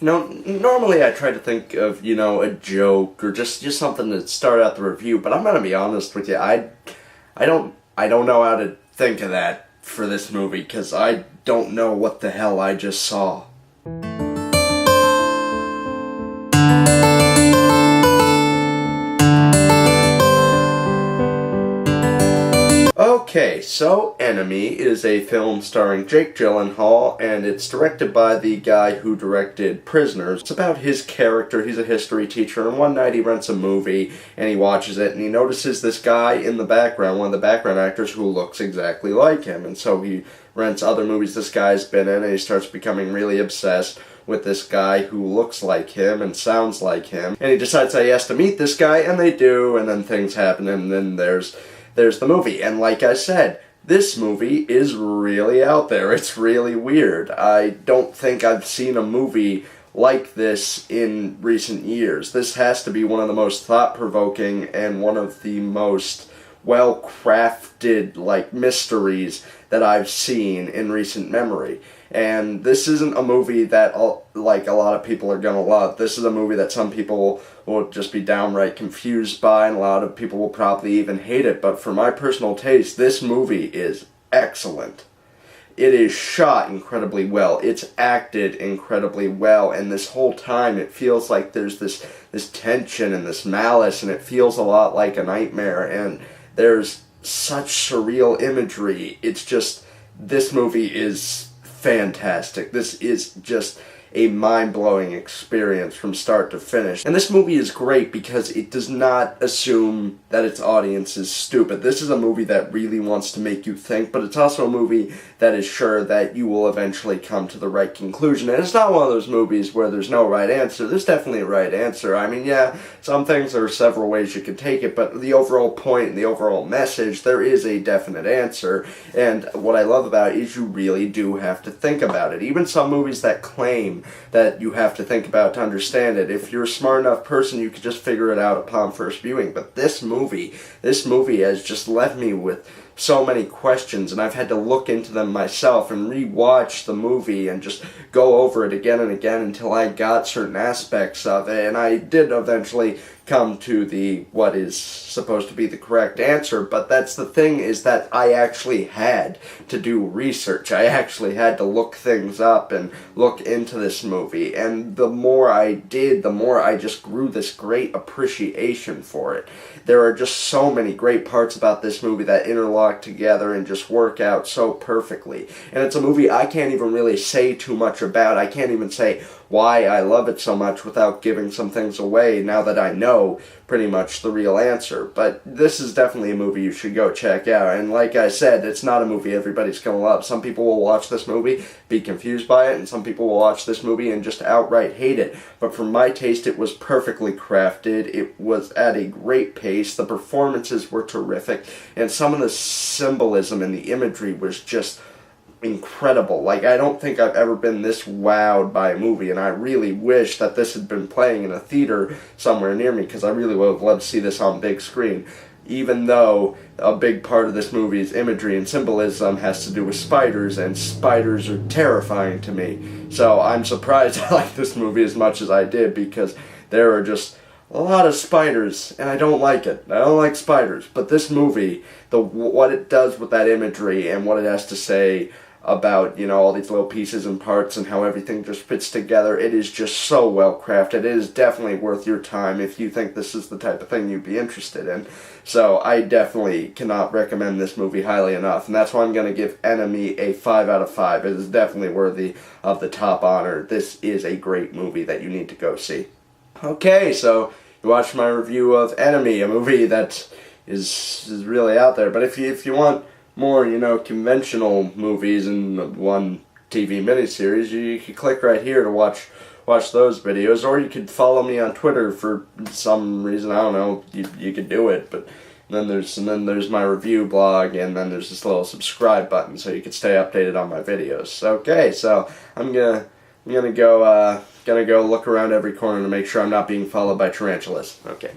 Normally I try to think of, a joke or just something to start out the review, but I'm gonna be honest with you, I don't know how to think of that for this movie, because I don't know what the hell I just saw. Okay, so Enemy is a film starring Jake Gyllenhaal, and it's directed by the guy who directed Prisoners. It's about his character. He's a history teacher, and one night he rents a movie, and he watches it, and he notices this guy in the background, one of the background actors, who looks exactly like him. And so he rents other movies this guy's been in, and he starts becoming really obsessed with this guy who looks like him and sounds like him. And he decides that he has to meet this guy, and they do, and then things happen, and then there's the movie. And like I said, this movie is really out there. It's really weird. I don't think I've seen a movie like this in recent years. This has to be one of the most thought-provoking and one of the most well-crafted, mysteries that I've seen in recent memory. And this isn't a movie that, a lot of people are gonna love. This is a movie that some people will just be downright confused by, and a lot of people will probably even hate it. But for my personal taste, this movie is excellent. It is shot incredibly well. It's acted incredibly well. And this whole time, it feels like there's this tension and this malice, and it feels a lot like a nightmare. And there's such surreal imagery. It's just, this movie is fantastic. This is just a mind-blowing experience from start to finish. And this movie is great because it does not assume that its audience is stupid. This is a movie that really wants to make you think, but it's also a movie that is sure that you will eventually come to the right conclusion. And it's not one of those movies where there's no right answer. There's definitely a right answer. I mean, yeah, some things, there are several ways you can take it, but the overall point and the overall message, there is a definite answer. And what I love about it is you really do have to think about it. Even some movies that claim that you have to think about to understand it, if you're a smart enough person, you could just figure it out upon first viewing. But this movie has just left me with so many questions, and I've had to look into them myself and rewatch the movie and just go over it again and again until I got certain aspects of it. And I did eventually come to what is supposed to be the correct answer, but that's the thing, is that I actually had to do research. I actually had to look things up and look into this movie, and the more I did, the more I just grew this great appreciation for it. There are just so many great parts about this movie that interlock together and just work out so perfectly. And it's a movie I can't even really say too much about. I can't even say why I love it so much without giving some things away now that I know pretty much the real answer. But this is definitely a movie you should go check out. And like I said, it's not a movie everybody's going to love. Some people will watch this movie, be confused by it, and some people will watch this movie and just outright hate it. But for my taste, it was perfectly crafted. It was at a great pace. The performances were terrific. And some of the symbolism and the imagery was just incredible. I don't think I've ever been this wowed by a movie, and I really wish that this had been playing in a theater somewhere near me, because I really would have loved to see this on big screen. Even though a big part of this movie's imagery and symbolism has to do with spiders, and spiders are terrifying to me. So I'm surprised I like this movie as much as I did, because there are just a lot of spiders, and I don't like it. I don't like spiders. But this movie, what it does with that imagery and what it has to say about, all these little pieces and parts and how everything just fits together, it is just so well crafted. It is definitely worth your time if you think this is the type of thing you'd be interested in. So I definitely cannot recommend this movie highly enough, and that's why I'm going to give Enemy a 5 out of 5. It is definitely worthy of the top honor. This is a great movie that you need to go see. Okay, so you watched my review of Enemy, a movie that is really out there. But if you want more, conventional movies in one TV miniseries, you can click right here to watch those videos, or you could follow me on Twitter for some reason. I don't know. You could do it, but then there's my review blog, and then there's this little subscribe button, so you can stay updated on my videos. Okay, so I'm gonna go look around every corner to make sure I'm not being followed by tarantulas. Okay.